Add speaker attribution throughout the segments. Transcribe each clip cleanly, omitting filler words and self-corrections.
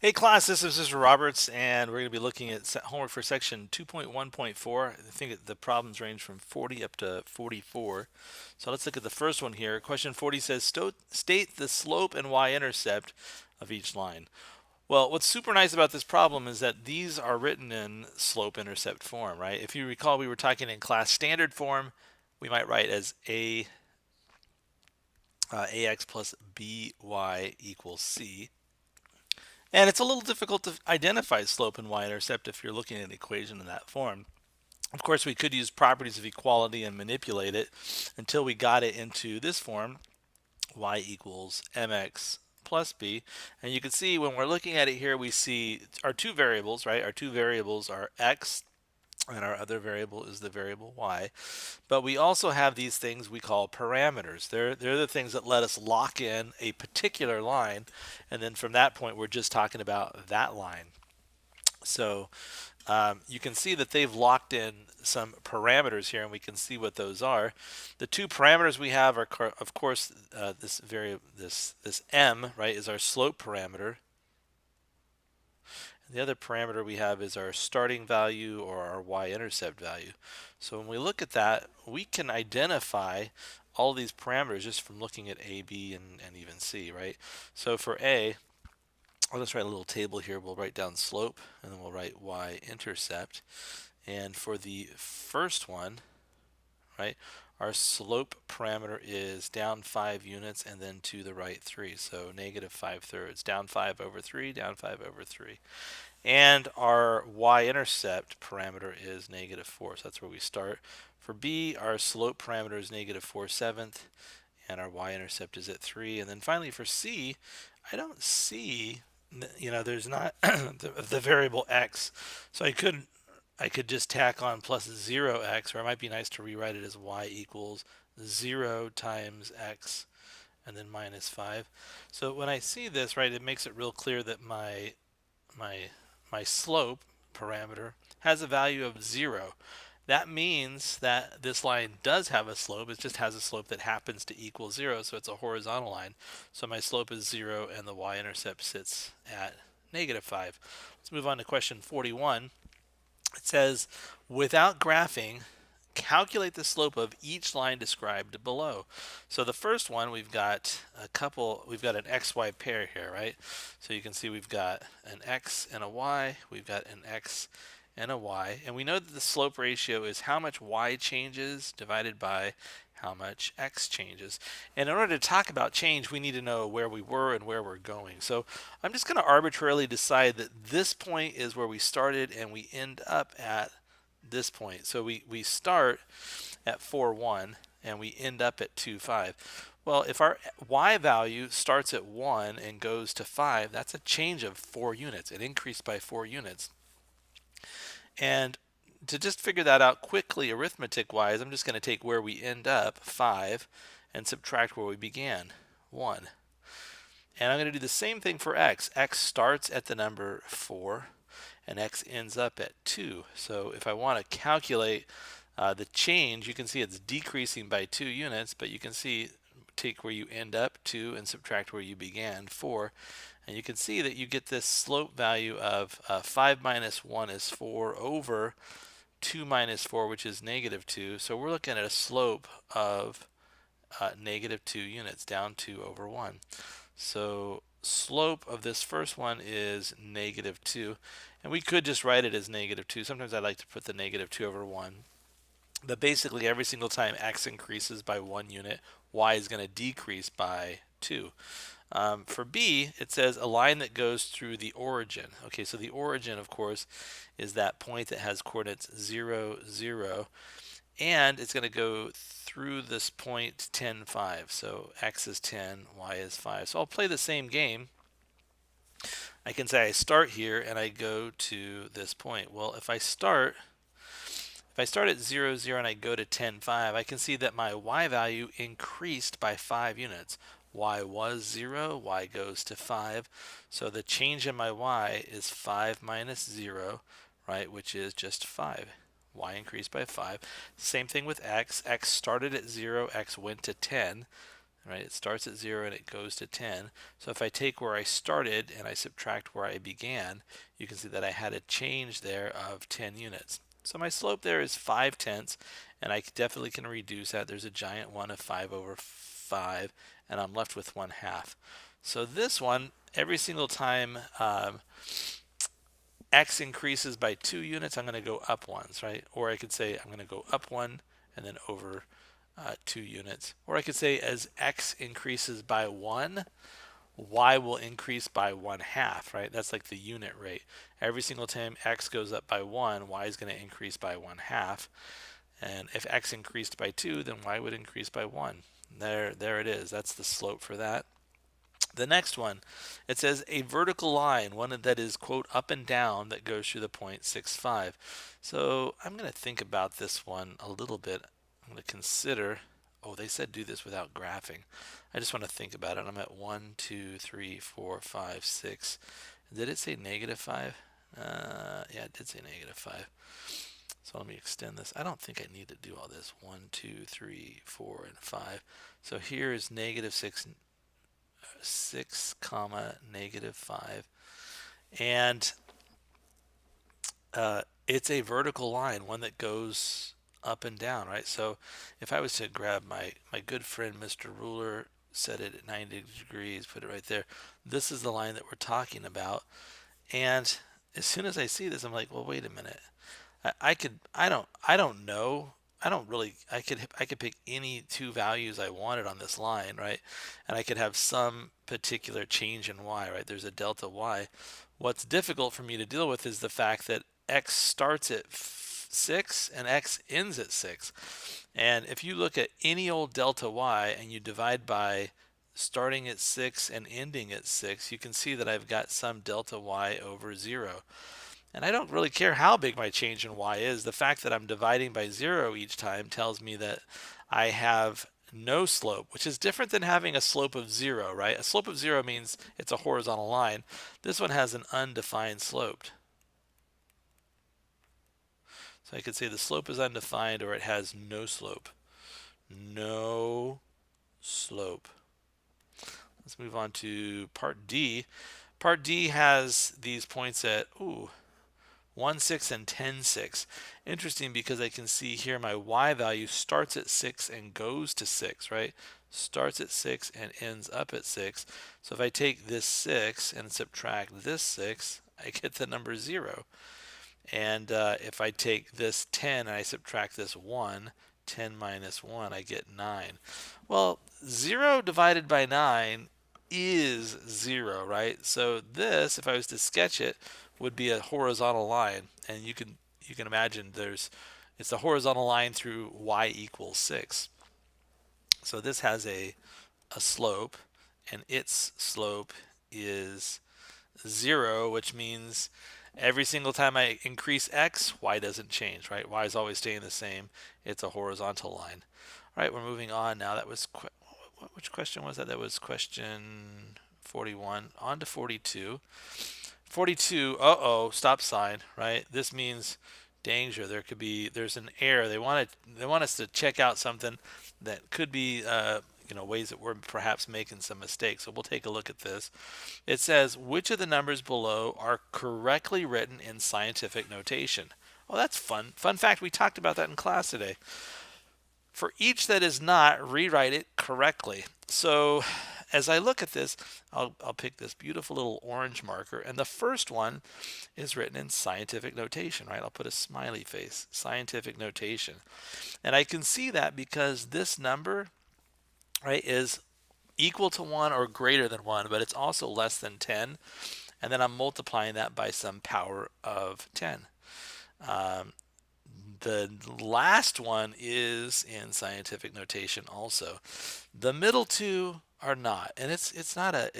Speaker 1: Hey class, this is Mr. Roberts, and we're going to be looking at homework for section 2.1.4. I think the problems range from 40 up to 44. So let's look at the first one here. Question 40 says, state the slope and y-intercept of each line. Well, what's super nice about this problem is that these are written in slope-intercept form, right? If you recall, we were talking in class standard form. We might write as ax plus by equals c. And it's a little difficult to identify slope and y-intercept if you're looking at an equation in that form. Of course, we could use properties of equality and manipulate it until we got it into this form, y equals mx plus b. And you can see when we're looking at it here, we see our two variables, right? Our two variables are x and our other variable is the variable y. But we also have these things we call parameters. They're the things that let us lock in a particular line, and then from that point we're just talking about that line. So you can see that they've locked in some parameters here, and we can see what those are. The two parameters we have are, of course, this m, right, is our slope parameter. The other parameter we have is our starting value or our y-intercept value. So when we look at that, we can identify all these parameters just from looking at A, B, and even C, right? So for A, I'll just write a little table here. We'll write down slope, and then we'll write y-intercept. And for the first one, right, our slope parameter is down 5 units and then to the right 3. So negative 5/3. Down 5 over 3, down 5 over 3. And our y-intercept parameter is negative 4, so that's where we start. For B, our slope parameter is negative 4/7, and our y-intercept is at 3. And then finally for C, I don't see, there's not the variable x, so I could just tack on plus 0x, or it might be nice to rewrite it as y equals 0 times x and then minus 5. So when I see this, right, it makes it real clear that my my slope parameter has a value of 0. That means that this line does have a slope. It just has a slope that happens to equal 0, so it's a horizontal line. So my slope is 0 and the y-intercept sits at negative 5. Let's move on to question 41. It says, without graphing, calculate the slope of each line described below. So the first one, we've got an xy pair here, right? So you can see we've got an x and a y, we've got an x and a y, and we know that the slope ratio is how much y changes divided by how much x changes. And in order to talk about change, we need to know where we were and where we're going. So I'm just going to arbitrarily decide that this point is where we started and we end up at this point. So we start at 4,1 and we end up at 2,5. Well, if our y value starts at 1 and goes to 5, that's a change of 4 units. It increased by 4 units. And to just figure that out quickly arithmetic wise, I'm just going to take where we end up, 5, and subtract where we began, 1. And I'm going to do the same thing for x. X starts at the number 4 and x ends up at 2. So if I want to calculate the change, you can see it's decreasing by 2 units, but you can see take where you end up, 2, and subtract where you began, 4. And you can see that you get this slope value of 5 minus 1 is 4 over 2 minus 4, which is negative 2. So we're looking at a slope of negative 2 units, down 2 over 1. So slope of this first one is negative 2. And we could just write it as negative 2. Sometimes I like to put the negative 2 over 1. But basically every single time x increases by 1 unit, y is going to decrease by 2. For B, it says a line that goes through the origin. Okay, so the origin, of course, is that point that has coordinates 0, 0. And it's going to go through this point 10, 5. So x is 10, y is 5. So I'll play the same game. I can say I start here and I go to this point. Well, if I start at 0, 0 and I go to 10, 5, I can see that my y value increased by 5 units. Y was 0, y goes to 5. So the change in my y is 5 minus 0, right, which is just 5. Y increased by 5. Same thing with x. X started at 0, x went to 10. right? It starts at 0 and it goes to 10. So if I take where I started and I subtract where I began, you can see that I had a change there of 10 units. So my slope there is 5/10, and I definitely can reduce that. There's a giant one of 5/5, and I'm left with 1/2. So this one, every single time x increases by 2 units, I'm going to go up ones, right? Or I could say I'm going to go up 1 and then over 2 units. Or I could say as x increases by 1, y will increase by 1/2, right? That's like the unit rate. Every single time x goes up by 1, y is going to increase by 1/2. And if x increased by 2, then y would increase by 1. There it is. That's the slope for that. The next one, it says a vertical line, one that is, quote, up and down that goes through the point 6,5. So I'm going to think about this one a little bit. I'm going to consider, oh, they said do this without graphing. I just want to think about it. I'm at 1, 2, 3, 4, 5, 6. Did it say -5? Yeah, it did say -5. So let me extend this. I don't think I need to do all this. 1, 2, 3, 4, and 5. So here is -6 comma -5, and it's a vertical line, one that goes up and down, right? So if I was to grab my good friend Mr. Ruler, set it at 90 degrees, put it right there, this is the line that we're talking about. And as soon as I see this, I'm like, well, wait a minute. I don't know. I don't really, I could pick any two values I wanted on this line, right? And I could have some particular change in y, right? There's a delta y. What's difficult for me to deal with is the fact that x starts at 6 and x ends at 6. And if you look at any old delta y and you divide by starting at 6 and ending at 6, you can see that I've got some delta y over 0. And I don't really care how big my change in y is. The fact that I'm dividing by 0 each time tells me that I have no slope, which is different than having a slope of 0, right? A slope of 0 means it's a horizontal line. This one has an undefined slope. So I could say the slope is undefined, or it has no slope. No slope. Let's move on to part D. Part D has these points at, 1, 6, and 10, 6. Interesting, because I can see here my y value starts at 6 and goes to 6, right? Starts at 6 and ends up at 6. So if I take this 6 and subtract this 6, I get the number 0. And if I take this 10 and I subtract this 1, 10 minus 1, I get 9. Well, 0 divided by 9 is 0, right? So this, if I was to sketch it, would be a horizontal line. And you can imagine it's a horizontal line through y equals 6. So this has a slope, and its slope is 0, which means every single time I increase x, y doesn't change, right? Y is always staying the same. It's a horizontal line. All right, we're moving on now. That was which question was that? That was question 41. On to 42. 42, stop sign, right? This means danger. There's an error. They want us to check out something that could be ways that we're perhaps making some mistakes. So we'll take a look at this. It says, which of the numbers below are correctly written in scientific notation? Oh, that's fun. Fun fact, we talked about that in class today. For each that is not, rewrite it correctly. So as I look at this, I'll pick this beautiful little orange marker, and the first one is written in scientific notation, right? I'll put a smiley face, scientific notation. And I can see that because this number, right, is equal to 1 or greater than 1, but it's also less than 10. And then I'm multiplying that by some power of 10. The last one is in scientific notation also. The middle two are not, and it's not a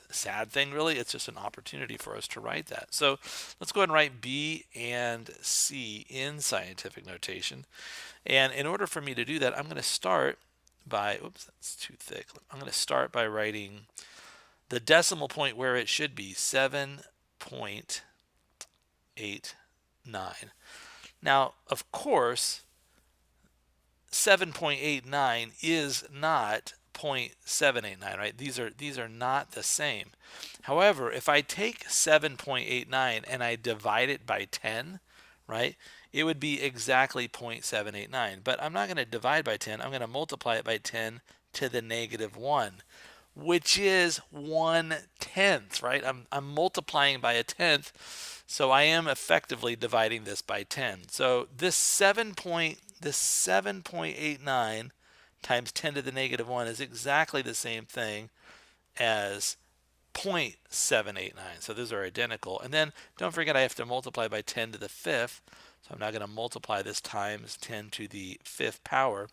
Speaker 1: sad thing really. It's just an opportunity for us to write that. So let's go ahead and write B and C in scientific notation. And in order for me to do that, I'm going to start by, oops, that's too thick. I'm going to start by writing the decimal point where it should be, 7.89. Now, of course, 7.89 is not 0.789, right? These are not the same. However, if I take 7.89 and I divide it by 10, right, it would be exactly 0.789. But I'm not going to divide by 10. I'm going to multiply it by 10 to the negative 1, which is 1/10, right? I'm multiplying by a tenth, so I am effectively dividing this by 10. So this 7.89 times 10 to the negative 1 is exactly the same thing as 0.789. So those are identical. And then don't forget I have to multiply by 10 to the fifth. So I'm now going to multiply this times 10 to the fifth power.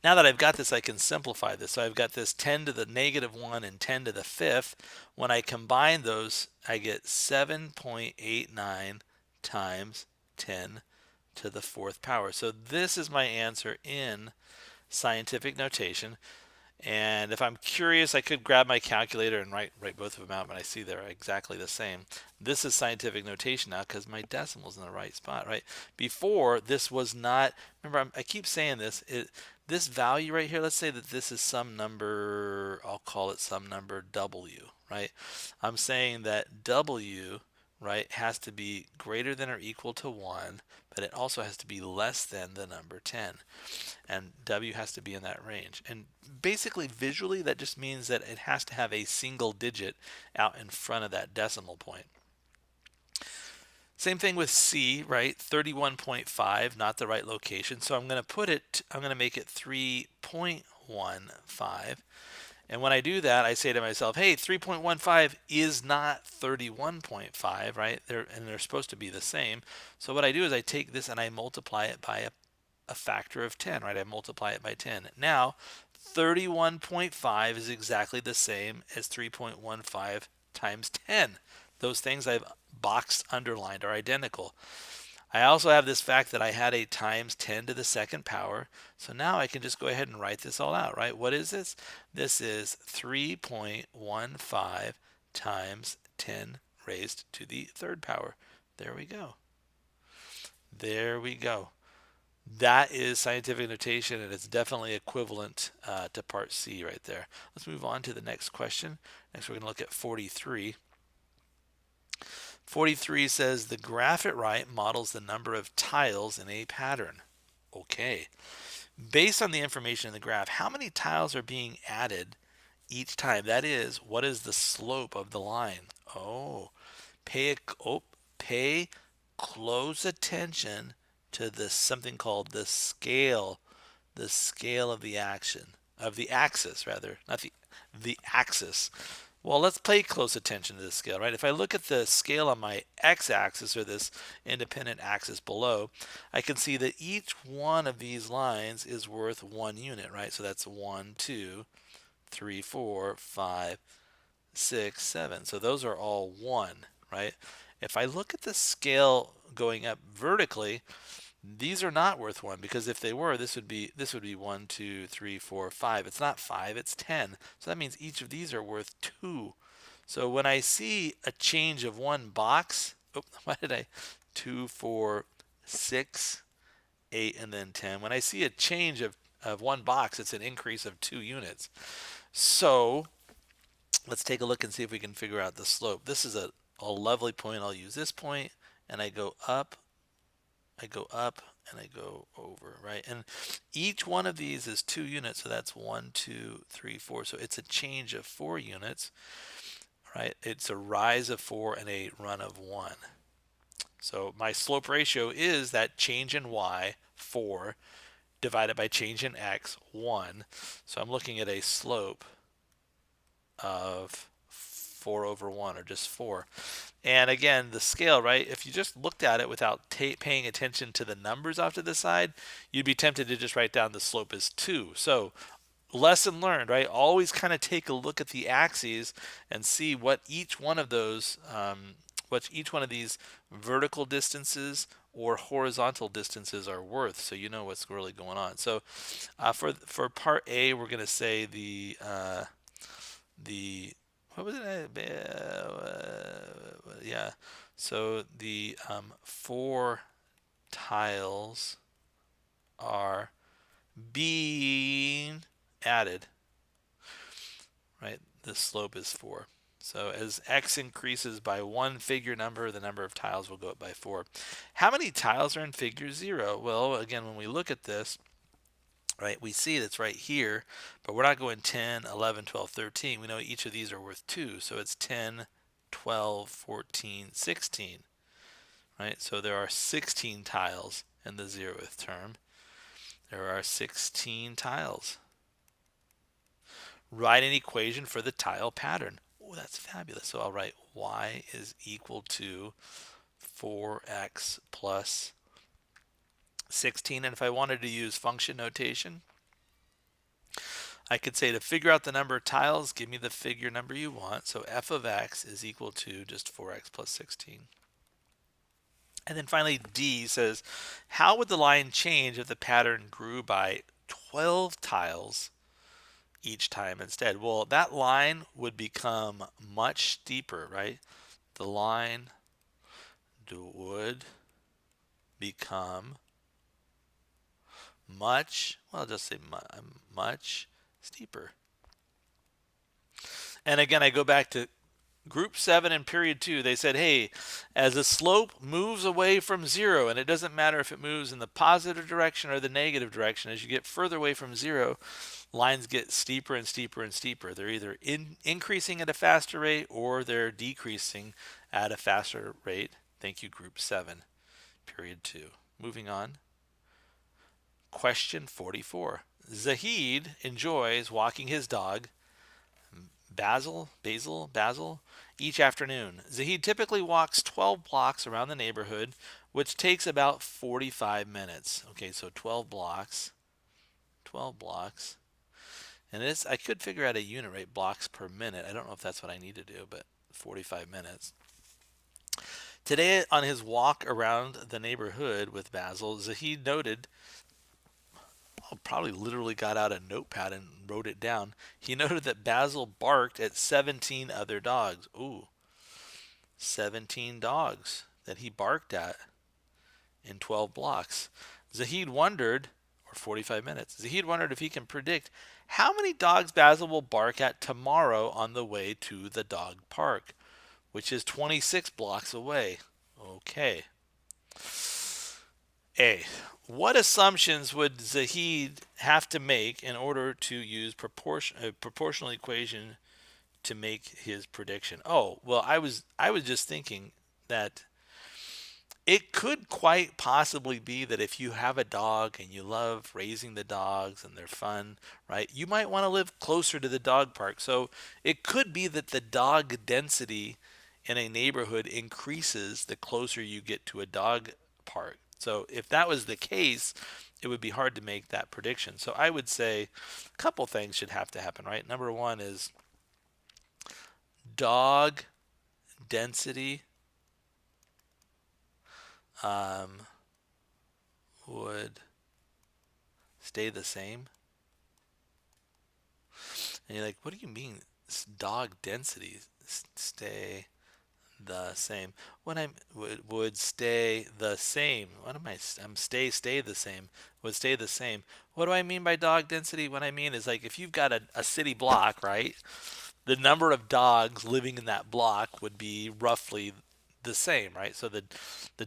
Speaker 1: Now that I've got this, I can simplify this. So I've got this 10 to the negative 1 and 10 to the fifth. When I combine those, I get 7.89 times 10 to the fourth power. So this is my answer in scientific notation. And if I'm curious, I could grab my calculator and write both of them out, but I see they're exactly the same. This is scientific notation now because my decimal's in the right spot, right? Before, this was not, remember, I keep saying this, this value right here, let's say that this is some number, I'll call it some number W, right? I'm saying that W, right, has to be greater than or equal to 1, but it also has to be less than the number 10. And W has to be in that range. And basically, visually, that just means that it has to have a single digit out in front of that decimal point. Same thing with C, right? 31.5, not the right location. So I'm going to make it 3.15. And when I do that, I say to myself, hey, 3.15 is not 31.5, right? They're supposed to be the same. So what I do is I take this and I multiply it by a factor of 10, right? I multiply it by 10. Now, 31.5 is exactly the same as 3.15 times 10. Those things I've boxed, underlined are identical. I also have this fact that I had a times 10 to the second power. So now I can just go ahead and write this all out, right? What is this? This is 3.15 times 10 raised to the third power. There we go. There we go. That is scientific notation, and it's definitely equivalent to part C right there. Let's move on to the next question. Next, we're going to look at 43. 43 says the graph at right models the number of tiles in a pattern. Okay. Based on the information in the graph, how many tiles are being added each time? That is, what is the slope of the line? Pay close attention to this something called the scale of the axis rather, not the axis. Well, let's pay close attention to the scale, right? If I look at the scale on my x-axis or this independent axis below, I can see that each one of these lines is worth 1 unit, right? So that's 1, 2, 3, 4, 5, 6, 7. So those are all 1, right? If I look at the scale going up vertically, these are not worth 1 because if they were, this would be 1, 2, 3, 4, 5. It's not 5, it's 10. So that means each of these are worth 2. So when I see a change of 1 box, why did I 2, 4, 6, 8, and then 10. When I see a change of 1 box, it's an increase of 2 units. So let's take a look and see if we can figure out the slope. This is a lovely point. I'll use this point, and I go up, and I go over, right? And each one of these is 2 units, so that's 1, 2, 3, 4. So it's a change of 4 units, right? It's a rise of 4 and a run of 1. So my slope ratio is that change in y, 4, divided by change in x, 1. So I'm looking at a slope of 4 over 1, or just 4. And again, the scale, right? If you just looked at it without paying attention to the numbers off to the side, you'd be tempted to just write down the slope is 2. So lesson learned, right? Always kind of take a look at the axes and see what each one of those, what each one of these vertical distances or horizontal distances are worth, so you know what's really going on. So for part A, we're going to say the what was it? Yeah. So the 4 tiles are being added, right, the slope is 4. So as x increases by one figure number, the number of tiles will go up by 4. How many tiles are in figure 0? Well, again, when we look at this, right, we see that's right here, but we're not going 10, 11, 12, 13. We know each of these are worth 2, so it's 10, 12, 14, 16, right? So there are 16 tiles in the 0th term. There are 16 tiles. Write an equation for the tile pattern. Oh, that's fabulous. So I'll write y is equal to 4x plus 16. And if I wanted to use function notation, I could say to figure out the number of tiles, give me the figure number you want. So f of x is equal to just 4x plus 16. And then finally, D says, how would the line change if the pattern grew by 12 tiles each time instead? Well, that line would become much steeper, right? The line would become much, well, I'll just say much steeper. And again, I go back to Group 7 in period 2. They said, hey, as the slope moves away from 0, and it doesn't matter if it moves in the positive direction or the negative direction, as you get further away from 0, lines get steeper and steeper and steeper. They're either increasing at a faster rate or they're decreasing at a faster rate. Thank you, Group 7, period 2. Moving on. Question 44. Zahid enjoys walking his dog, Basil, each afternoon. Zahid typically walks 12 blocks around the neighborhood, which takes about 45 minutes. Okay, so 12 blocks. And I could figure out a unit rate, blocks per minute. I don't know if that's what I need to do, but 45 minutes. Today, on his walk around the neighborhood with Basil, Zahid noted, probably literally got out a notepad and wrote it down. He noted that Basil barked at 17 other dogs. Ooh, 17 dogs that he barked at in 12 blocks. Zahid wondered, or 45 minutes, Zahid wondered if he can predict how many dogs Basil will bark at tomorrow on the way to the dog park, which is 26 blocks away. Okay. A. What assumptions would Zahid have to make in order to use a proportional equation to make his prediction? Oh, well, I was just thinking that it could quite possibly be that if you have a dog and you love raising the dogs and they're fun, right? You might want to live closer to the dog park. So it could be that the dog density in a neighborhood increases the closer you get to a dog park. So if that was the case, it would be hard to make that prediction. So I would say a couple things should have to happen, right? Number one is dog density would stay the same. And you're like, what do you mean dog density stay the same? When I would stay the same. What am I? I'm stay the same. Would stay the same. What do I mean by dog density? What I mean is like if you've got a city block, right? The number of dogs living in that block would be roughly the same, right? So the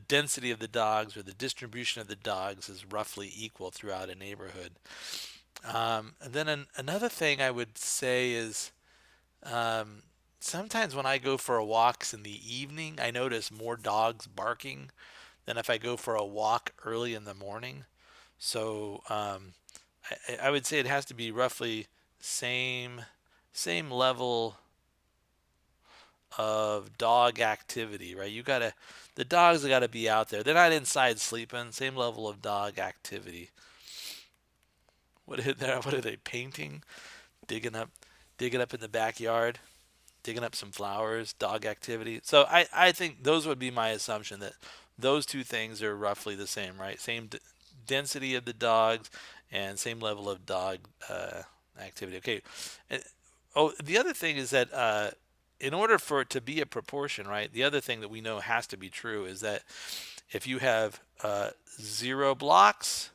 Speaker 1: density of the dogs or the distribution of the dogs is roughly equal throughout a neighborhood. And then another thing I would say is sometimes when I go for walks in the evening, I notice more dogs barking than if I go for a walk early in the morning. So I would say it has to be roughly same level of dog activity, right? The dogs got to be out there. They're not inside sleeping. Same level of dog activity. What are they painting? Digging up, digging up in the backyard, digging up some flowers, dog activity. So I think those would be my assumption that those two things are roughly the same, right? Same density of the dogs and same level of dog activity. Okay. And, the other thing is that in order for it to be a proportion, right? The other thing that we know has to be true is that if you have 0 blocks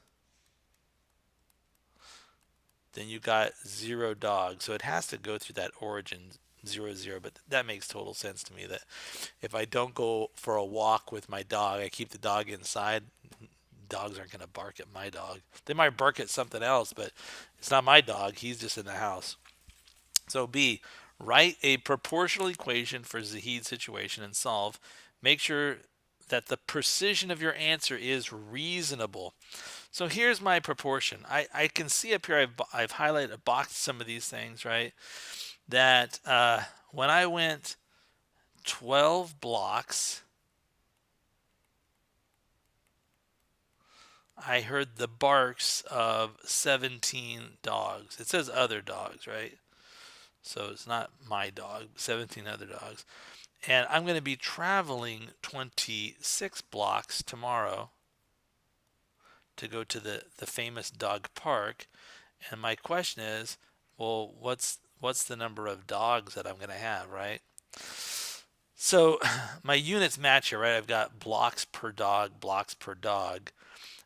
Speaker 1: then you got 0 dogs. So it has to go through that origin 0, 0. But that makes total sense to me that if I don't go for a walk with my dog, I keep the dog inside, dogs aren't going to bark at my dog. They might bark at something else, but it's not my dog. He's just in the house. So B, write a proportional equation for Zahid's situation and solve. Make sure that the precision of your answer is reasonable. So here's my proportion. I can see up here I've highlighted, boxed some of these things, right? That when I went 12 blocks, I heard the barks of 17 dogs. It says other dogs, right? So it's not my dog, 17 other dogs. And I'm going to be traveling 26 blocks tomorrow to go to the famous dog park. And my question is, well, what's the number of dogs that I'm going to have, right? So my units match here, right? I've got blocks per dog, blocks per dog.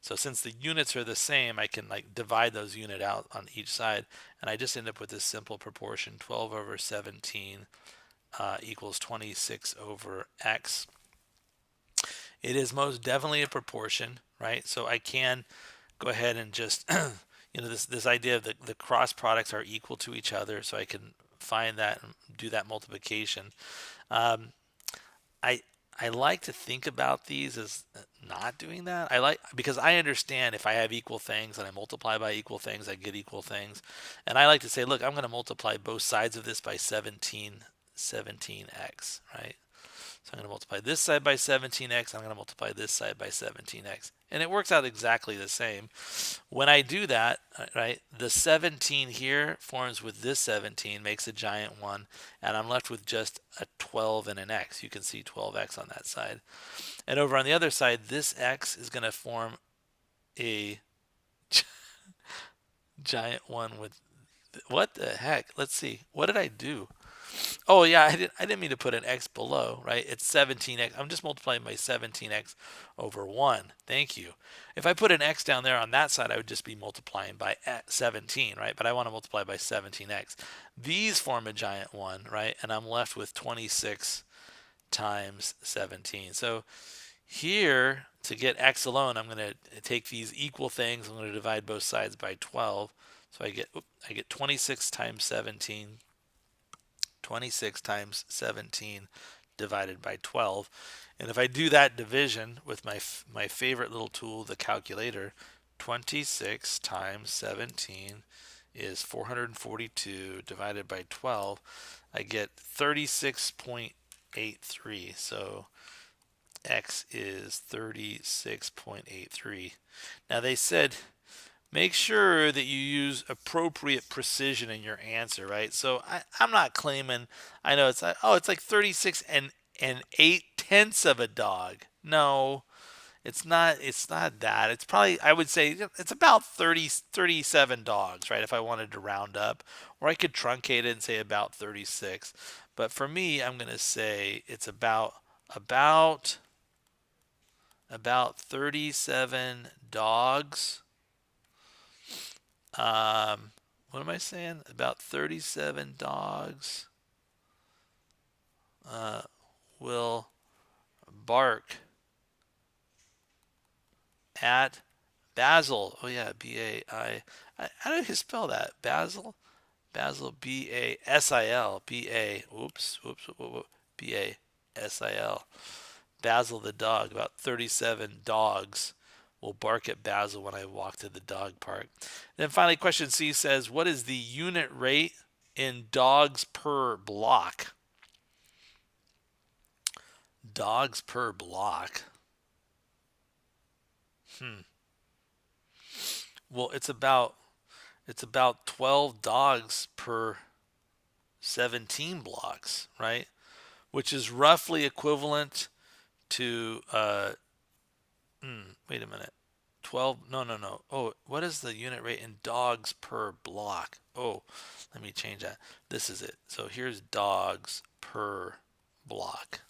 Speaker 1: So since the units are the same, I can like divide those unit out on each side, and I just end up with this simple proportion: 12 over 17 equals 26 over x. It is most definitely a proportion, right? So I can go ahead and just this idea of the cross products are equal to each other, so I can find that and do that multiplication. Um, I I like to think about these as not doing that. I like because I understand if I have equal things and I multiply by equal things, I get equal things. And I like to say, look, I'm going to multiply both sides of this by 17x, right? So I'm going to multiply this side by 17x. I'm going to multiply this side by 17x. And it works out exactly the same. When I do that, right, the 17 here forms with this 17, makes a giant one, and I'm left with just a 12 and an x. You can see 12x on that side. And over on the other side, this x is going to form a giant one with, what the heck? Let's see. What did I do? Oh yeah, I didn't mean to put an x below, right? It's 17x. I'm just multiplying by 17x over 1. Thank you. If I put an x down there on that side, I would just be multiplying by 17, right? But I want to multiply by 17x. These form a giant one, right? And I'm left with 26 times 17. So here, to get x alone, I'm going to take these equal things. I'm going to divide both sides by 12. So I get 26 times 17. 26 times 17 divided by 12. And if I do that division with my favorite little tool, the calculator, 26 times 17 is 442 divided by 12. I get 36.83. So x is 36.83. Now they said make sure that you use appropriate precision in your answer, right? So I'm not claiming, I know it's like, oh, it's like 36 and 8/10 of a dog. No, it's not that. It's probably, I would say it's about 37 dogs, right? If I wanted to round up, or I could truncate it and say about 36. But for me, I'm going to say it's about 37 dogs. What am I saying? About 37 dogs will bark at Basil. Oh yeah, B-A-I. How do you spell that? Basil? Basil, B-A-S-I-L. B-A, whoops, B-A-S-I-L. Basil the dog. About 37 dogs will bark at Basil when I walk to the dog park. And then finally, question C says, what is the unit rate in dogs per block? Dogs per block. Well, it's about 12 dogs per 17 blocks, right? Which is roughly equivalent to wait a minute. 12, no. Oh, what is the unit rate in dogs per block? Oh, let me change that. This is it. So here's dogs per block.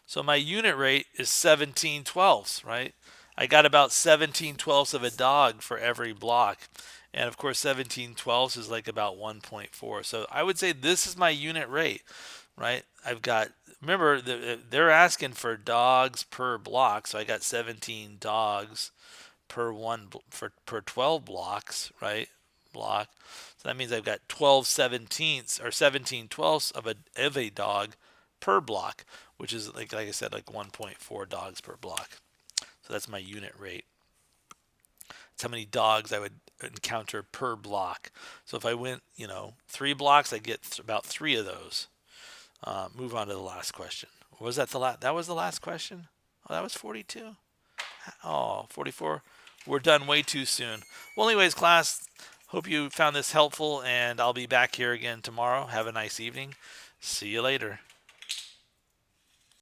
Speaker 1: So my unit rate is 17 twelfths, right? I got about 17/12 of a dog for every block. And of course, 17/12 is like about 1.4. So I would say this is my unit rate, right? I've got, remember, they're asking for dogs per block. So I got 17 dogs per per 12 blocks, right? Block. So that means I've got 12/17 or 17/12 of a dog per block, which is like I said, like 1.4 dogs per block. So that's my unit rate. It's how many dogs I would encounter per block. So if I went, 3 blocks, I get about 3 of those. Move on to the last question. Was that the last? That was the last question. Oh, that was 42. Oh, 44. We're done way too soon. Well, anyways, class, hope you found this helpful, and I'll be back here again tomorrow. Have a nice evening. See you later.